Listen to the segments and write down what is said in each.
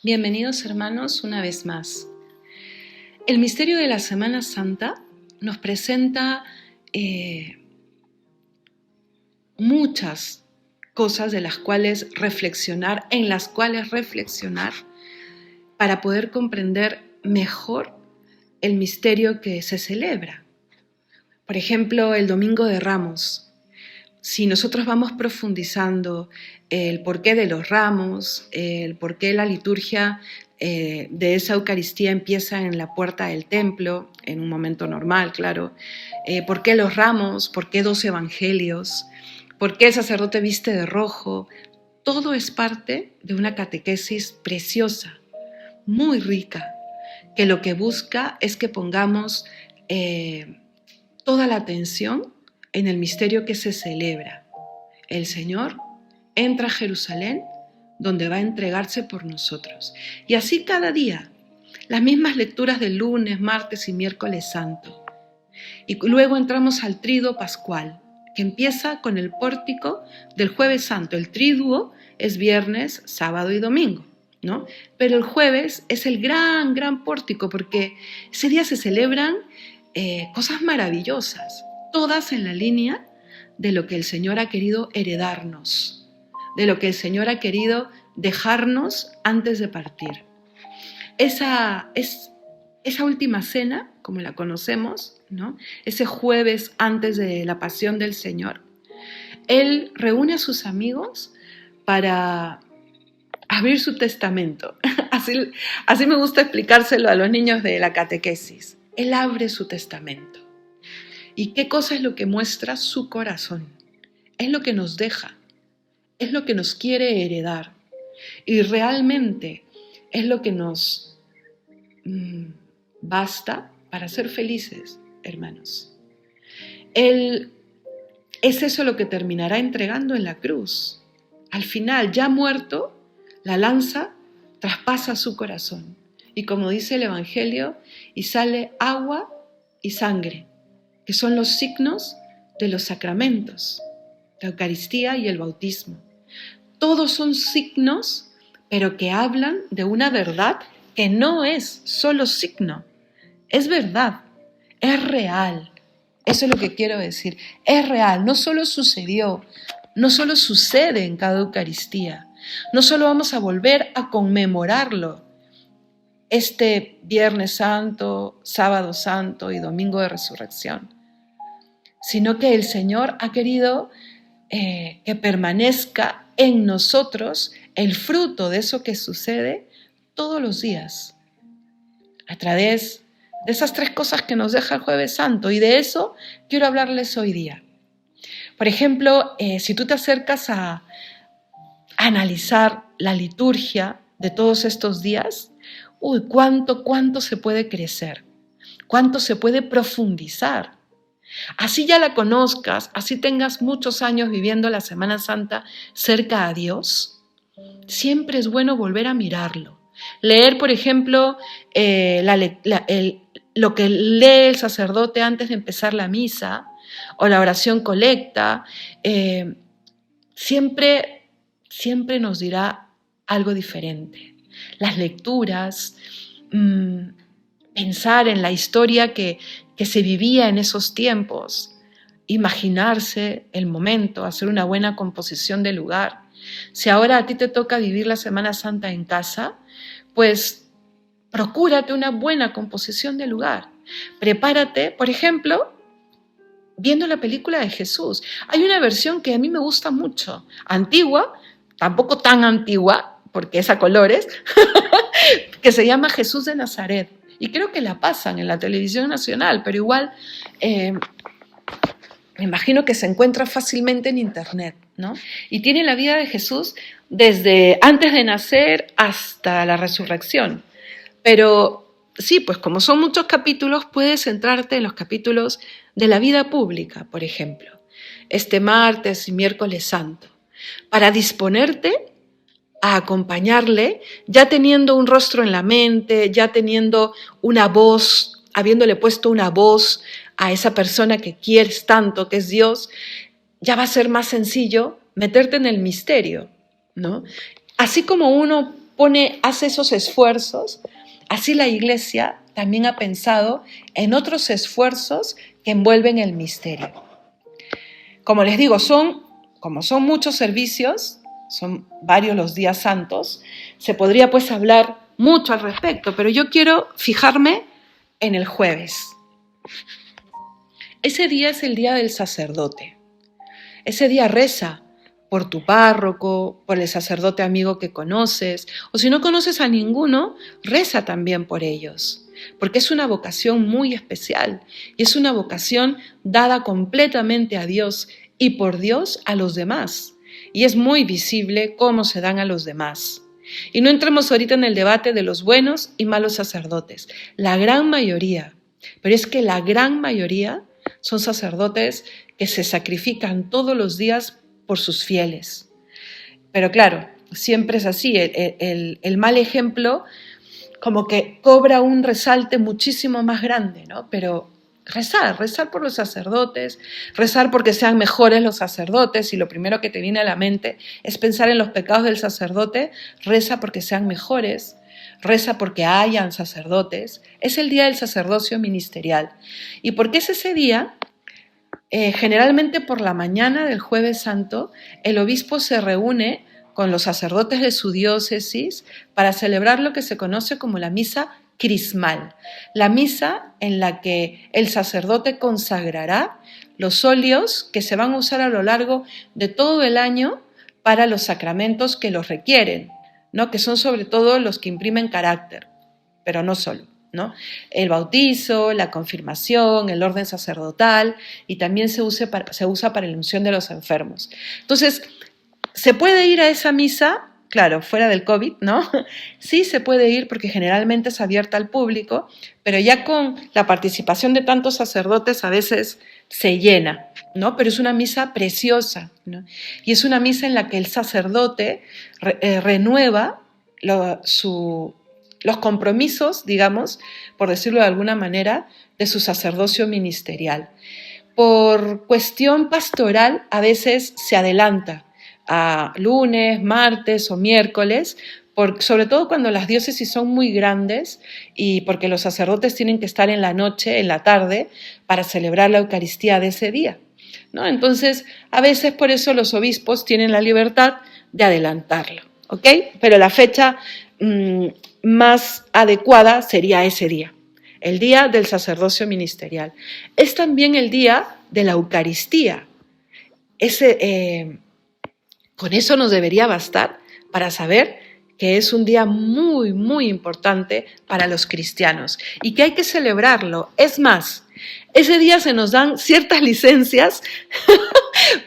Bienvenidos hermanos una vez más. El misterio de la Semana Santa nos presenta muchas cosas en las cuales reflexionar para poder comprender mejor el misterio que se celebra. Por ejemplo, el Domingo de Ramos. Si nosotros vamos profundizando el porqué de los ramos, el porqué la liturgia de esa Eucaristía empieza en la puerta del templo, en un momento normal, claro, por qué los ramos, por qué 2 evangelios, por qué el sacerdote viste de rojo, todo es parte de una catequesis preciosa, muy rica, que lo que busca es que pongamos toda la atención en el misterio que se celebra. El Señor entra a Jerusalén, donde va a entregarse por nosotros. Y así cada día, las mismas lecturas del lunes, martes y miércoles santo. Y luego entramos al Triduo Pascual, que empieza con el pórtico del Jueves Santo. El Triduo es viernes, sábado y domingo, ¿no? Pero el jueves es el gran pórtico, porque ese día se celebran cosas maravillosas, todas en la línea de lo que el Señor ha querido heredarnos, de lo que el Señor ha querido dejarnos antes de partir. Esa última cena, como la conocemos, ¿no? Ese jueves antes de la pasión del Señor, Él reúne a sus amigos para abrir su testamento. Así me gusta explicárselo a los niños de la catequesis. Él abre su testamento. ¿Y qué cosa es lo que muestra su corazón? Es lo que nos deja, es lo que nos quiere heredar y realmente es lo que nos basta para ser felices, hermanos. Es eso lo que terminará entregando en la cruz. Al final, ya muerto, la lanza traspasa su corazón y como dice el Evangelio, y sale agua y sangre, que son los signos de los sacramentos, la Eucaristía y el bautismo. Todos son signos, pero que hablan de una verdad que no es solo signo, es verdad, es real. Eso es lo que quiero decir, es real, no solo sucedió, no solo sucede en cada Eucaristía, no solo vamos a volver a conmemorarlo este Viernes Santo, Sábado Santo y Domingo de Resurrección, sino que el Señor ha querido que permanezca en nosotros el fruto de eso que sucede todos los días, a través de esas 3 cosas que nos deja el Jueves Santo, y de eso quiero hablarles hoy día. Por ejemplo, si tú te acercas a analizar la liturgia de todos estos días, cuánto se puede crecer, cuánto se puede profundizar. Así ya la conozcas, así tengas muchos años viviendo la Semana Santa cerca a Dios, siempre es bueno volver a mirarlo. Leer, por ejemplo, lo que lee el sacerdote antes de empezar la misa o la oración colecta, siempre nos dirá algo diferente. Las lecturas, pensar en la historia que se vivía en esos tiempos, imaginarse el momento, hacer una buena composición del lugar. Si ahora a ti te toca vivir la Semana Santa en casa, pues procúrate una buena composición del lugar. Prepárate, por ejemplo, viendo la película de Jesús. Hay una versión que a mí me gusta mucho, antigua, tampoco tan antigua, porque es a colores, que se llama Jesús de Nazaret. Y creo que la pasan en la televisión nacional, pero igual me imagino que se encuentra fácilmente en internet, ¿no? Y tiene la vida de Jesús desde antes de nacer hasta la resurrección. Pero sí, pues como son muchos capítulos, puedes centrarte en los capítulos de la vida pública, por ejemplo, este martes y miércoles santo, para disponerte a acompañarle, ya teniendo un rostro en la mente, ya teniendo una voz, habiéndole puesto una voz a esa persona que quieres tanto, que es Dios, ya va a ser más sencillo meterte en el misterio, ¿no? Así como uno hace esos esfuerzos, así la Iglesia también ha pensado en otros esfuerzos que envuelven el misterio. Como les digo, como son muchos servicios, son varios los días santos, se podría pues hablar mucho al respecto, pero yo quiero fijarme en el jueves. Ese día es el día del sacerdote. Ese día reza por tu párroco, por el sacerdote amigo que conoces, o si no conoces a ninguno, reza también por ellos, porque es una vocación muy especial y es una vocación dada completamente a Dios y por Dios a los demás. Y es muy visible cómo se dan a los demás. Y no entremos ahorita en el debate de los buenos y malos sacerdotes. La gran mayoría, pero es que la gran mayoría son sacerdotes que se sacrifican todos los días por sus fieles. Pero claro, siempre es así, el mal ejemplo como que cobra un resalte muchísimo más grande, ¿no? Pero rezar por los sacerdotes, rezar porque sean mejores los sacerdotes, y lo primero que te viene a la mente es pensar en los pecados del sacerdote, reza porque sean mejores, reza porque hayan sacerdotes. Es el día del sacerdocio ministerial. ¿Y por qué es ese día? Generalmente por la mañana del Jueves Santo, el obispo se reúne con los sacerdotes de su diócesis para celebrar lo que se conoce como la misa crismal, la misa en la que el sacerdote consagrará los óleos que se van a usar a lo largo de todo el año para los sacramentos que los requieren, ¿no? Que son sobre todo los que imprimen carácter, pero no solo, ¿no? El bautizo, la confirmación, el orden sacerdotal, y también se usa para la unción de los enfermos. Entonces, ¿se puede ir a esa misa? Claro, fuera del COVID, ¿no? Sí se puede ir porque generalmente es abierta al público, pero ya con la participación de tantos sacerdotes a veces se llena, ¿no? Pero es una misa preciosa, ¿no? Y es una misa en la que el sacerdote renueva los compromisos, digamos, por decirlo de alguna manera, de su sacerdocio ministerial. Por cuestión pastoral, a veces se adelanta a lunes, martes o miércoles, sobre todo cuando las diócesis son muy grandes y porque los sacerdotes tienen que estar en la noche, en la tarde, para celebrar la Eucaristía de ese día, ¿no? Entonces, a veces por eso los obispos tienen la libertad de adelantarlo, ¿ok? Pero la fecha más adecuada sería ese día, el día del sacerdocio ministerial. Es también el día de la Eucaristía. Con eso nos debería bastar para saber que es un día muy, muy importante para los cristianos y que hay que celebrarlo. Es más, ese día se nos dan ciertas licencias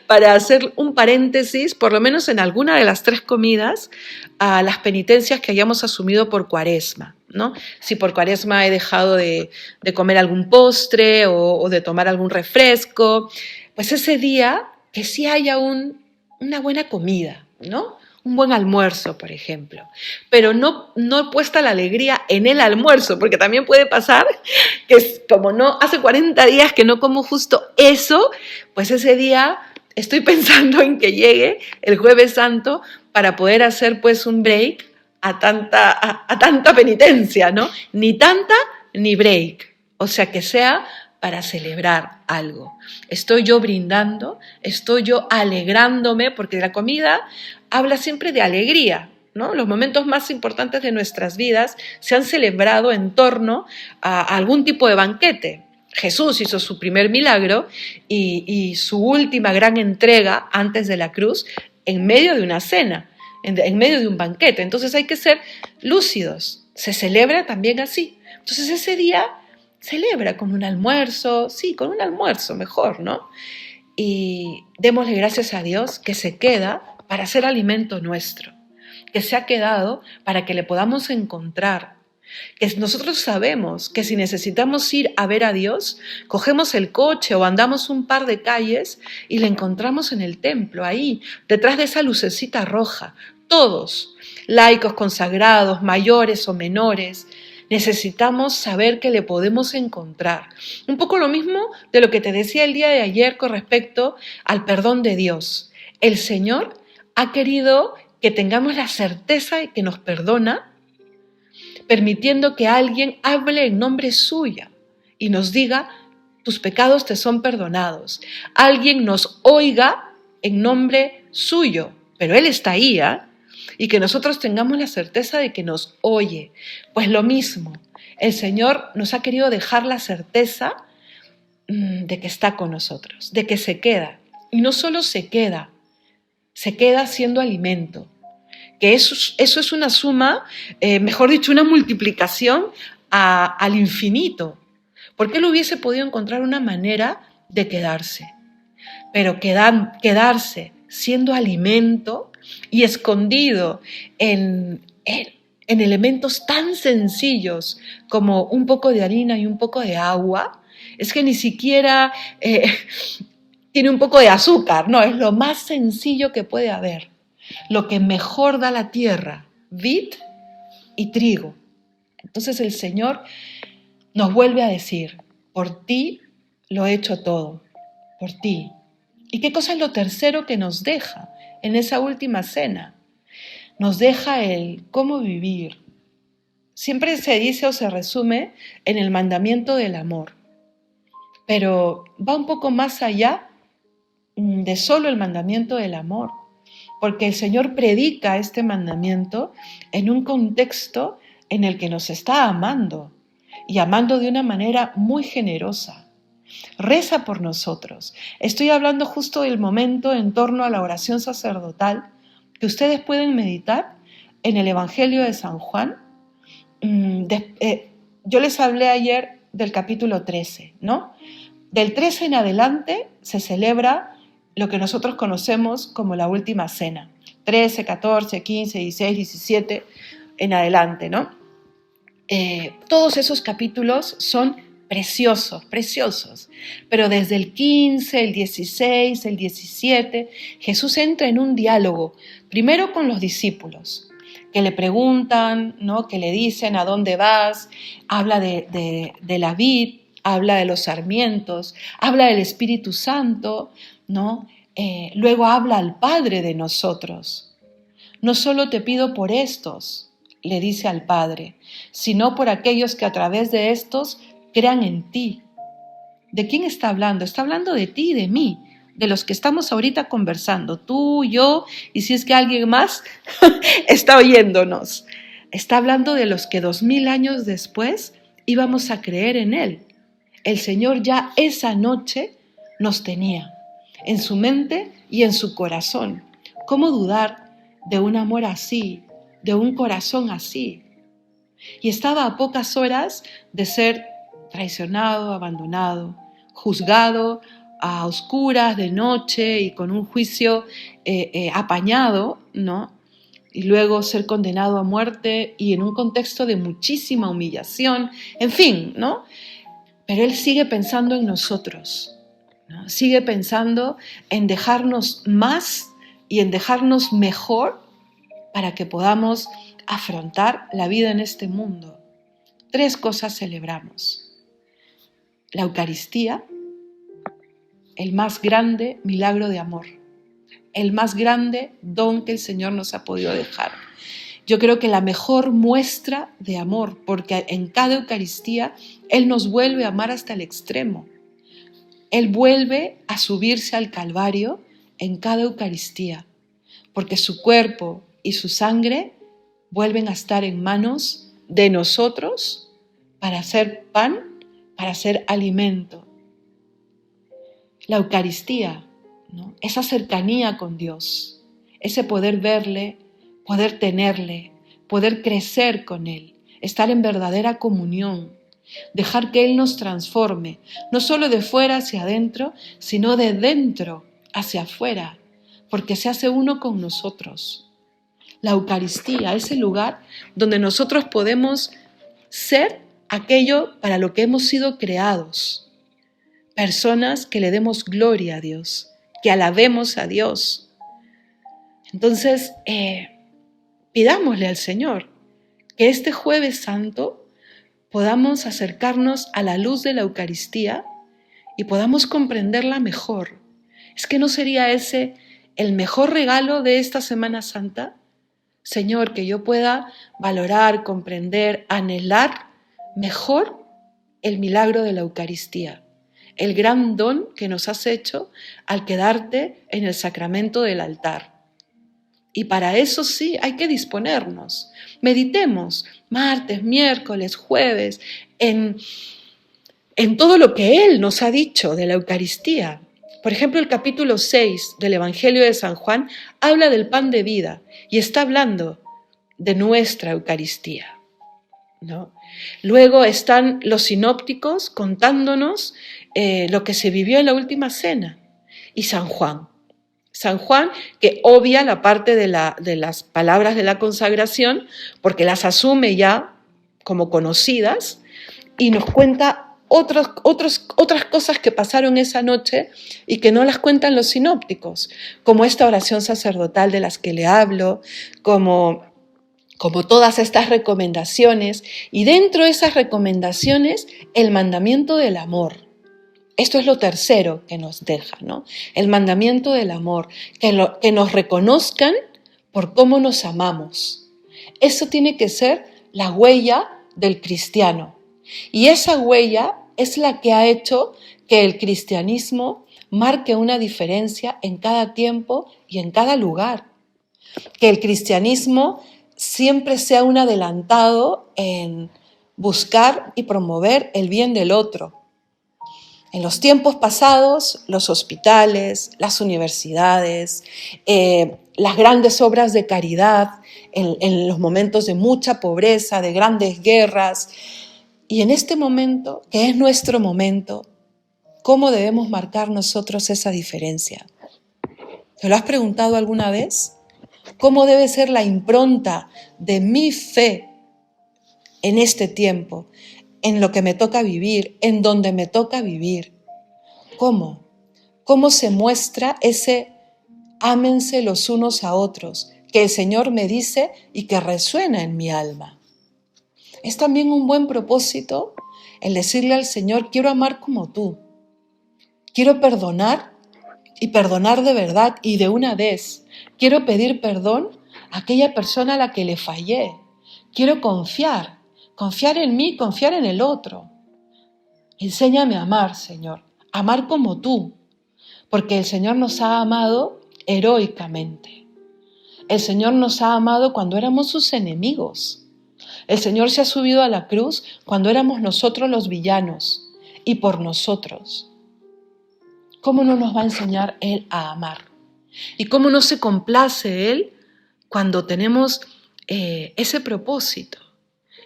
para hacer un paréntesis, por lo menos en alguna de las 3 comidas, a las penitencias que hayamos asumido por Cuaresma, ¿no? Si por Cuaresma he dejado de comer algún postre o de tomar algún refresco, pues ese día que sí haya una buena comida, ¿no? Un buen almuerzo, por ejemplo. Pero no puesta la alegría en el almuerzo, porque también puede pasar que como hace 40 días que no como justo eso, pues ese día estoy pensando en que llegue el Jueves Santo para poder hacer pues un break a tanta penitencia, ¿no? Ni tanta ni break. O sea, que sea para celebrar algo. Estoy yo brindando, estoy yo alegrándome, porque la comida habla siempre de alegría, ¿no? Los momentos más importantes de nuestras vidas se han celebrado en torno a algún tipo de banquete. Jesús hizo su primer milagro y su última gran entrega antes de la cruz en medio de una cena, en medio de un banquete. Entonces hay que ser lúcidos. Se celebra también así. Entonces ese día celebra con un almuerzo, sí, con un almuerzo mejor, ¿no? Y démosle gracias a Dios que se queda para ser alimento nuestro, que se ha quedado para que le podamos encontrar, que nosotros sabemos que si necesitamos ir a ver a Dios, cogemos el coche o andamos un par de calles y le encontramos en el templo, ahí, detrás de esa lucecita roja, todos, laicos consagrados, mayores o menores. Necesitamos saber que le podemos encontrar. Un poco lo mismo de lo que te decía el día de ayer con respecto al perdón de Dios. El Señor ha querido que tengamos la certeza de que nos perdona, permitiendo que alguien hable en nombre suyo y nos diga, tus pecados te son perdonados. Alguien nos oiga en nombre suyo, pero Él está ahí, ¿eh? Y que nosotros tengamos la certeza de que nos oye. Pues lo mismo, el Señor nos ha querido dejar la certeza de que está con nosotros, de que se queda. Y no solo se queda siendo alimento, que eso es una suma, mejor dicho, una multiplicación al infinito, porque Él hubiese podido encontrar una manera de quedarse, pero quedarse siendo alimento y escondido en elementos tan sencillos como un poco de harina y un poco de agua, es que ni siquiera tiene un poco de azúcar, no, es lo más sencillo que puede haber. Lo que mejor da la tierra, vid y trigo. Entonces el Señor nos vuelve a decir, por ti lo he hecho todo, por ti. ¿Y qué cosa es lo tercero que nos deja en esa última cena? Nos deja el cómo vivir. Siempre se dice o se resume en el mandamiento del amor, pero va un poco más allá de solo el mandamiento del amor, porque el Señor predica este mandamiento en un contexto en el que nos está amando y amando de una manera muy generosa. Reza por nosotros. Estoy hablando justo del momento en torno a la oración sacerdotal que ustedes pueden meditar en el Evangelio de San Juan. Yo les hablé ayer del capítulo 13, ¿no? Del 13 en adelante se celebra lo que nosotros conocemos como la última cena. 13, 14, 15, 16, 17 en adelante, ¿no? Todos esos capítulos son preciosos, preciosos. Pero desde el 15, el 16, el 17, Jesús entra en un diálogo, primero con los discípulos, que le preguntan, ¿no? Que le dicen ¿a dónde vas? Habla de la vid, habla de los sarmientos, habla del Espíritu Santo, ¿no? Luego habla al Padre de nosotros. No solo te pido por estos, le dice al Padre, sino por aquellos que a través de estos crean en ti. ¿De quién está hablando? Está hablando de ti y de mí, de los que estamos ahorita conversando, tú, yo, y si es que alguien más está oyéndonos. Está hablando de los que 2000 años después íbamos a creer en Él. El Señor ya esa noche nos tenía en su mente y en su corazón. ¿Cómo dudar de un amor así, de un corazón así? Y estaba a pocas horas de ser traicionado, abandonado, juzgado a oscuras, de noche y con un juicio apañado, ¿no? Y luego ser condenado a muerte y en un contexto de muchísima humillación, en fin, ¿no? Pero Él sigue pensando en nosotros, ¿no? Sigue pensando en dejarnos más y en dejarnos mejor para que podamos afrontar la vida en este mundo. 3 cosas celebramos. La Eucaristía, el más grande milagro de amor, el más grande don que el Señor nos ha podido dejar. Yo creo que la mejor muestra de amor, porque en cada Eucaristía Él nos vuelve a amar hasta el extremo. Él vuelve a subirse al Calvario en cada Eucaristía, porque su cuerpo y su sangre vuelven a estar en manos de nosotros para hacer pan, para hacer alimento. La Eucaristía, ¿no? Esa cercanía con Dios, ese poder verle, poder tenerle, poder crecer con Él, estar en verdadera comunión, dejar que Él nos transforme, no solo de fuera hacia adentro, sino de dentro hacia afuera, porque se hace uno con nosotros. La Eucaristía, ese lugar donde nosotros podemos ser aquello para lo que hemos sido creados, personas que le demos gloria a Dios, que alabemos a Dios. Entonces, pidámosle al Señor que este Jueves Santo podamos acercarnos a la luz de la Eucaristía y podamos comprenderla mejor. ¿Es que no sería ese el mejor regalo de esta Semana Santa? Señor, que yo pueda valorar, comprender, anhelar mejor el milagro de la Eucaristía, el gran don que nos has hecho al quedarte en el sacramento del altar. Y para eso sí hay que disponernos. Meditemos martes, miércoles, jueves, en todo lo que Él nos ha dicho de la Eucaristía. Por ejemplo, el capítulo 6 del Evangelio de San Juan habla del pan de vida y está hablando de nuestra Eucaristía, ¿no? Luego están los sinópticos contándonos lo que se vivió en la última cena, y San Juan, que obvia la parte de las palabras de la consagración porque las asume ya como conocidas y nos cuenta otras cosas que pasaron esa noche y que no las cuentan los sinópticos, como esta oración sacerdotal de las que le hablo, como todas estas recomendaciones, y dentro de esas recomendaciones el mandamiento del amor. Esto es lo tercero que nos deja, ¿no? El mandamiento del amor, que nos reconozcan por cómo nos amamos. Eso tiene que ser la huella del cristiano. Y esa huella es la que ha hecho que el cristianismo marque una diferencia en cada tiempo y en cada lugar. Que el cristianismo siempre sea un adelantado en buscar y promover el bien del otro. En los tiempos pasados, los hospitales, las universidades, las grandes obras de caridad, en los momentos de mucha pobreza, de grandes guerras. Y en este momento, que es nuestro momento, ¿cómo debemos marcar nosotros esa diferencia? ¿Te lo has preguntado alguna vez? ¿Cómo debe ser la impronta de mi fe en este tiempo? En lo que me toca vivir, en donde me toca vivir. ¿Cómo? ¿Cómo se muestra ese ámense los unos a otros que el Señor me dice y que resuena en mi alma? Es también un buen propósito el decirle al Señor, quiero amar como tú. Quiero perdonar y perdonar de verdad y de una vez. Quiero pedir perdón a aquella persona a la que le fallé. Quiero confiar en mí, confiar en el otro. Enséñame a amar, Señor, amar como tú, porque el Señor nos ha amado heroicamente. El Señor nos ha amado cuando éramos sus enemigos. El Señor se ha subido a la cruz cuando éramos nosotros los villanos y por nosotros. ¿Cómo no nos va a enseñar Él a amar? ¿Y cómo no se complace Él cuando tenemos ese propósito?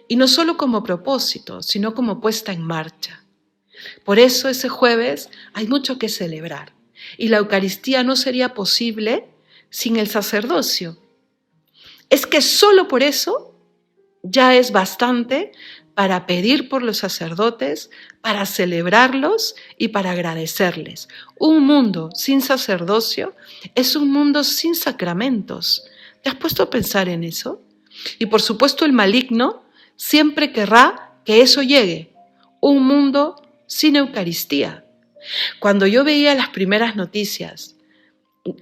Y no solo como propósito, sino como puesta en marcha. Por eso ese jueves hay mucho que celebrar. Y la Eucaristía no sería posible sin el sacerdocio. Es que solo por eso ya es bastante para pedir por los sacerdotes, para celebrarlos y para agradecerles. Un mundo sin sacerdocio es un mundo sin sacramentos. ¿Te has puesto a pensar en eso? Y por supuesto el maligno siempre querrá que eso llegue, un mundo sin Eucaristía. Cuando yo veía las primeras noticias,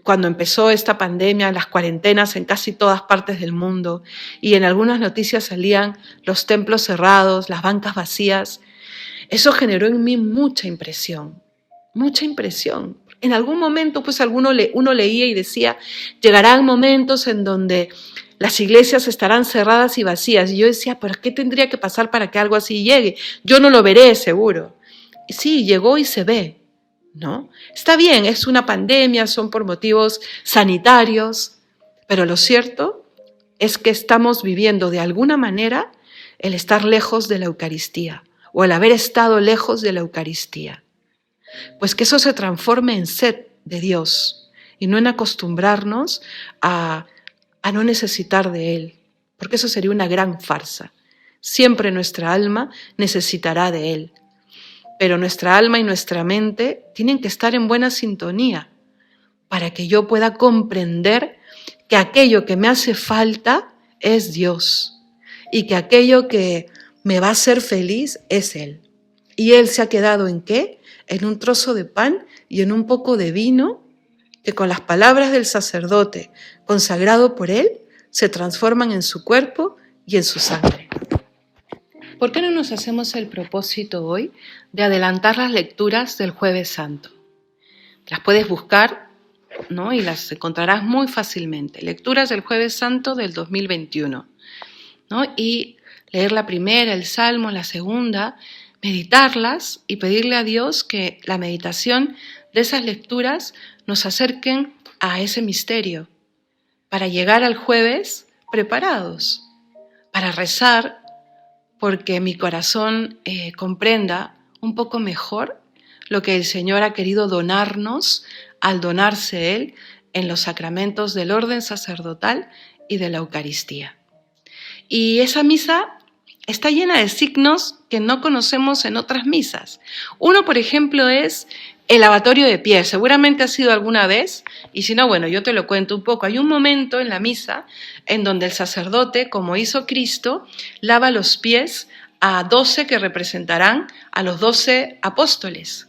cuando empezó esta pandemia, las cuarentenas en casi todas partes del mundo, y en algunas noticias salían los templos cerrados, las bancas vacías, eso generó en mí mucha impresión. En algún momento, pues uno leía y decía, llegarán momentos en donde las iglesias estarán cerradas y vacías. Y yo decía, ¿pero qué tendría que pasar para que algo así llegue? Yo no lo veré, seguro. Y sí, llegó y se ve, ¿no? Está bien, es una pandemia, son por motivos sanitarios, pero lo cierto es que estamos viviendo de alguna manera el estar lejos de la Eucaristía o el haber estado lejos de la Eucaristía. Pues que eso se transforme en sed de Dios y no en acostumbrarnos a no necesitar de Él, porque eso sería una gran farsa. Siempre nuestra alma necesitará de Él, pero nuestra alma y nuestra mente tienen que estar en buena sintonía para que yo pueda comprender que aquello que me hace falta es Dios y que aquello que me va a hacer feliz es Él. ¿Y Él se ha quedado en qué? En un trozo de pan y en un poco de vino que con las palabras del sacerdote consagrado por Él se transforman en su cuerpo y en su sangre. ¿Por qué no nos hacemos el propósito hoy de adelantar las lecturas del Jueves Santo? Las puedes buscar, ¿no? Y las encontrarás muy fácilmente. Lecturas del Jueves Santo del 2021, ¿no? Y leer la primera, el Salmo, la segunda, meditarlas y pedirle a Dios que la meditación de esas lecturas nos acerquen a ese misterio, para llegar al jueves preparados, para rezar, porque mi corazón comprenda un poco mejor lo que el Señor ha querido donarnos al donarse Él en los sacramentos del orden sacerdotal y de la Eucaristía. Y esa misa está llena de signos que no conocemos en otras misas. Uno, por ejemplo, es el lavatorio de pies. Seguramente has ido alguna vez, y si no, bueno, yo te lo cuento un poco. Hay un momento en la misa en donde el sacerdote, como hizo Cristo, lava los pies a 12 que representarán a los 12 apóstoles,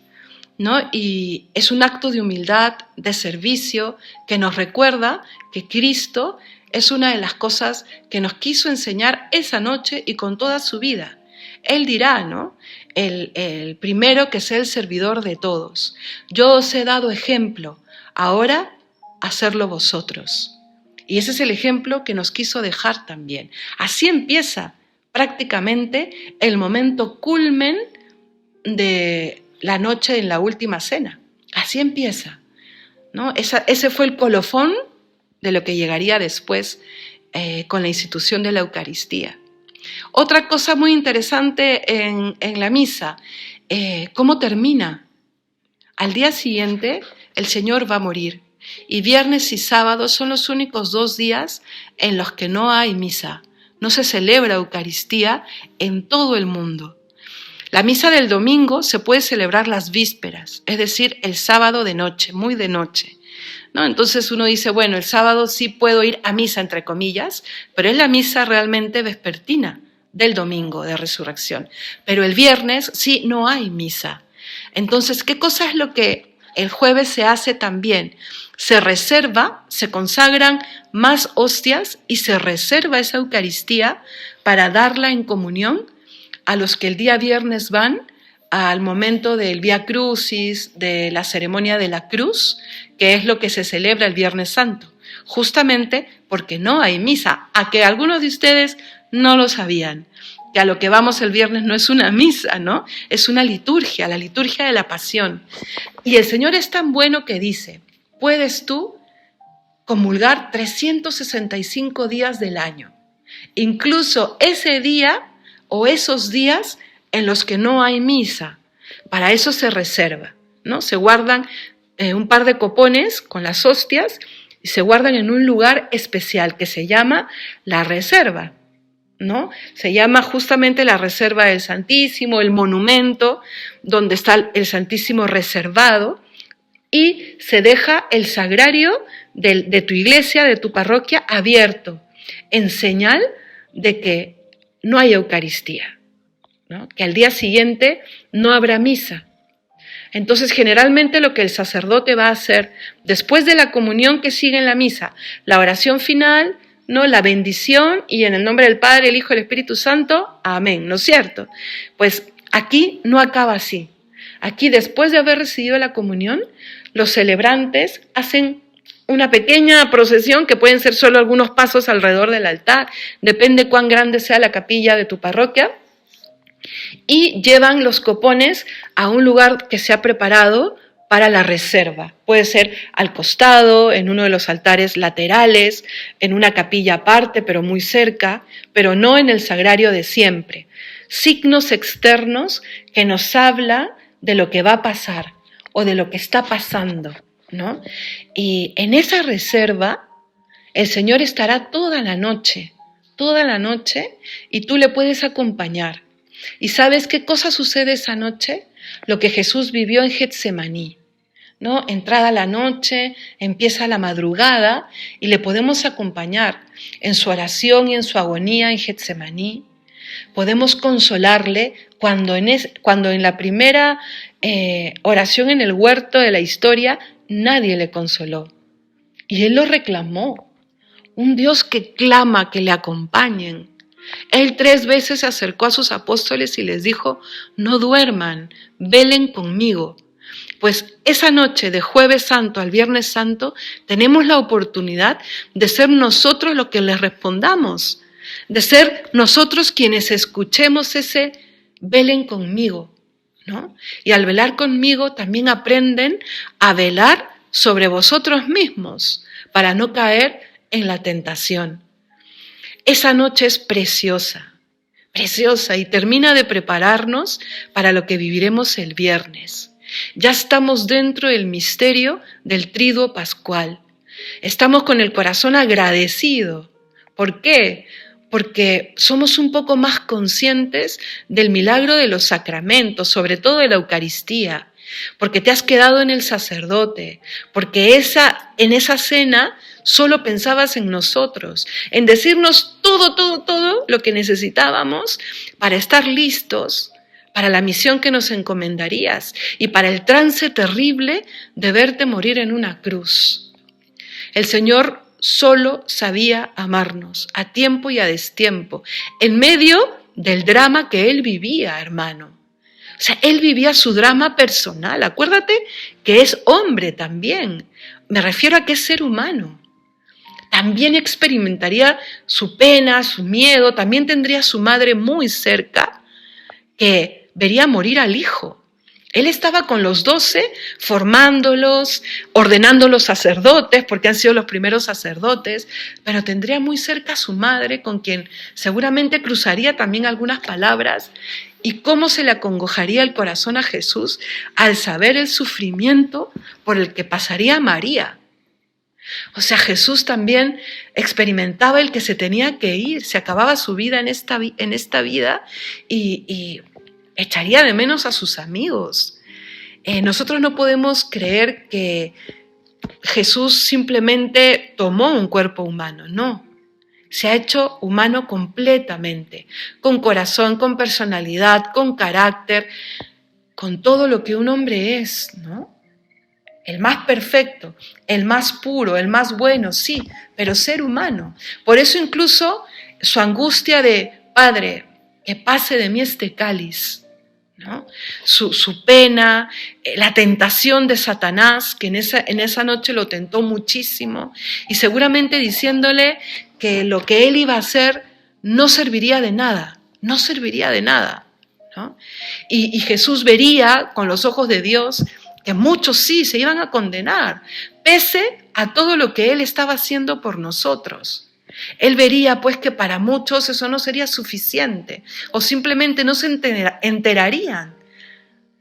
¿no? Y es un acto de humildad, de servicio, que nos recuerda que Cristo es una de las cosas que nos quiso enseñar esa noche y con toda su vida. Él dirá, ¿no? El primero que sea el servidor de todos. Yo os he dado ejemplo, ahora hacedlo vosotros. Y ese es el ejemplo que nos quiso dejar también. Así empieza prácticamente el momento culmen de la noche en la última cena. Así empieza, ¿no? Ese fue el colofón de lo que llegaría después con la institución de la Eucaristía. Otra cosa muy interesante en la misa, ¿cómo termina? Al día siguiente el Señor va a morir y viernes y sábado son los únicos 2 días en los que no hay misa, no se celebra Eucaristía en todo el mundo. La misa del domingo se puede celebrar las vísperas, es decir, el sábado de noche, muy de noche, ¿no? Entonces uno dice, bueno, el sábado sí puedo ir a misa, entre comillas, pero es la misa realmente vespertina del domingo de resurrección. Pero el viernes sí no hay misa. Entonces, ¿qué cosa es lo que el jueves se hace también? Se reserva, se consagran más hostias y se reserva esa Eucaristía para darla en comunión a los que el día viernes van al momento del Vía Crucis, de la ceremonia de la cruz, que es lo que se celebra el Viernes Santo, justamente porque no hay misa, a que algunos de ustedes no lo sabían, que a lo que vamos el viernes no es una misa, ¿no? Es una liturgia, la liturgia de la pasión. Y el Señor es tan bueno que dice, puedes tú comulgar 365 días del año, incluso ese día o esos días en los que no hay misa. Para eso se reserva, ¿no? Se guardan un par de copones con las hostias y se guardan en un lugar especial que se llama la reserva, ¿no? Se llama justamente la reserva del Santísimo, el monumento donde está el Santísimo reservado, y se deja el sagrario de tu iglesia, de tu parroquia, abierto, en señal de que no hay Eucaristía, ¿no? Que al día siguiente no habrá misa. Entonces, generalmente lo que el sacerdote va a hacer después de la comunión que sigue en la misa, la oración final, ¿no? La bendición y en el nombre del Padre, el Hijo y el Espíritu Santo, amén, ¿no es cierto? Pues aquí no acaba así. Aquí, después de haber recibido la comunión, los celebrantes hacen una pequeña procesión que pueden ser solo algunos pasos alrededor del altar, depende cuán grande sea la capilla de tu parroquia, y llevan los copones a un lugar que se ha preparado para la reserva. Puede ser al costado, en uno de los altares laterales, en una capilla aparte, pero muy cerca, pero no en el sagrario de siempre. Signos externos que nos hablan de lo que va a pasar o de lo que está pasando, ¿no? Y en esa reserva el Señor estará toda la noche, y tú le puedes acompañar. ¿Y sabes qué cosa sucede esa noche? Lo que Jesús vivió en Getsemaní, ¿no? Entrada la noche, empieza la madrugada y le podemos acompañar en su oración y en su agonía en Getsemaní. Podemos consolarle cuando en la primera oración en el huerto de la historia nadie le consoló. Y él lo reclamó. un Dios que clama que le acompañen. Él 3 veces se acercó a sus apóstoles y les dijo, no duerman, velen conmigo. Pues esa noche de Jueves Santo al Viernes Santo tenemos la oportunidad de ser nosotros los que les respondamos, de ser nosotros quienes escuchemos ese velen conmigo, ¿no? Y al velar conmigo también aprenden a velar sobre vosotros mismos para no caer en la tentación. Esa noche es preciosa, preciosa y termina de prepararnos para lo que viviremos el viernes. Ya estamos dentro del misterio del triduo pascual. Estamos con el corazón agradecido. ¿Por qué? Porque somos un poco más conscientes del milagro de los sacramentos, sobre todo de la Eucaristía, porque te has quedado en el sacerdote, porque en esa cena solo pensabas en nosotros, en decirnos todo lo que necesitábamos para estar listos para la misión que nos encomendarías y para el trance terrible de verte morir en una cruz. El Señor solo sabía amarnos a tiempo y a destiempo, en medio del drama que Él vivía, hermano. O sea, Él vivía su drama personal. Acuérdate que es hombre también. Me refiero a que es ser humano. También experimentaría su pena, su miedo, también tendría a su madre muy cerca, que vería morir al hijo. Él estaba con los 12, formándolos, ordenando los sacerdotes, porque han sido los primeros sacerdotes, pero tendría muy cerca a su madre, con quien seguramente cruzaría también algunas palabras. ¿Y cómo se le acongojaría el corazón a Jesús al saber el sufrimiento por el que pasaría María? O sea, Jesús también experimentaba el que se tenía que ir, se acababa su vida en esta vida y echaría de menos a sus amigos. Nosotros no podemos creer que Jesús simplemente tomó un cuerpo humano, no. Se ha hecho humano completamente, con corazón, con personalidad, con carácter, con todo lo que un hombre es, ¿no? El más perfecto, el más puro, el más bueno, sí, pero ser humano. Por eso incluso su angustia de, Padre, que pase de mí este cáliz, ¿no? Su pena, la tentación de Satanás, que en esa noche lo tentó muchísimo, y seguramente diciéndole que lo que él iba a hacer no serviría de nada, no serviría de nada, ¿no? Y Jesús vería con los ojos de Dios que muchos sí se iban a condenar, pese a todo lo que Él estaba haciendo por nosotros. Él vería pues que para muchos eso no sería suficiente, o simplemente no se enterarían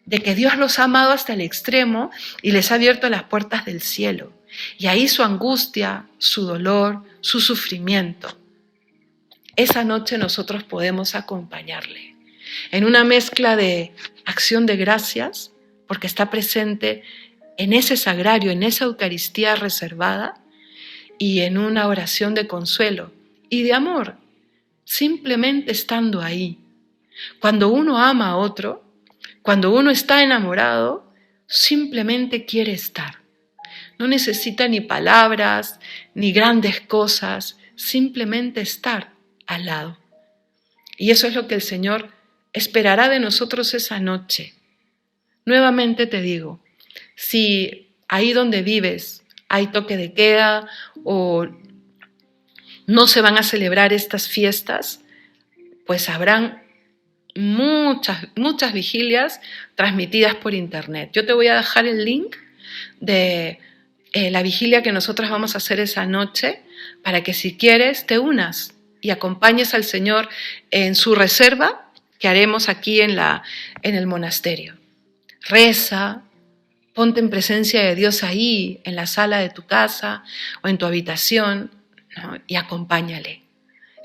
de que Dios los ha amado hasta el extremo y les ha abierto las puertas del cielo. Y ahí su angustia, su dolor, su sufrimiento. Esa noche nosotros podemos acompañarle en una mezcla de acción de gracias, porque está presente en ese sagrario, en esa Eucaristía reservada, y en una oración de consuelo y de amor, simplemente estando ahí. Cuando uno ama a otro, cuando uno está enamorado, simplemente quiere estar. No necesita ni palabras, ni grandes cosas, simplemente estar al lado. Y eso es lo que el Señor esperará de nosotros esa noche. Nuevamente te digo, si ahí donde vives hay toque de queda o no se van a celebrar estas fiestas, pues habrán muchas vigilias transmitidas por internet. Yo te voy a dejar el link de la vigilia que nosotros vamos a hacer esa noche para que si quieres te unas y acompañes al Señor en su reserva que haremos aquí en el monasterio. Reza, ponte en presencia de Dios ahí, en la sala de tu casa o en tu habitación, ¿no? Y acompáñale.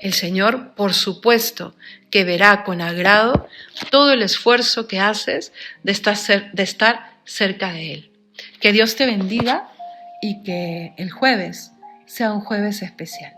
El Señor, por supuesto, que verá con agrado todo el esfuerzo que haces de estar cerca de Él. Que Dios te bendiga y que el jueves sea un jueves especial.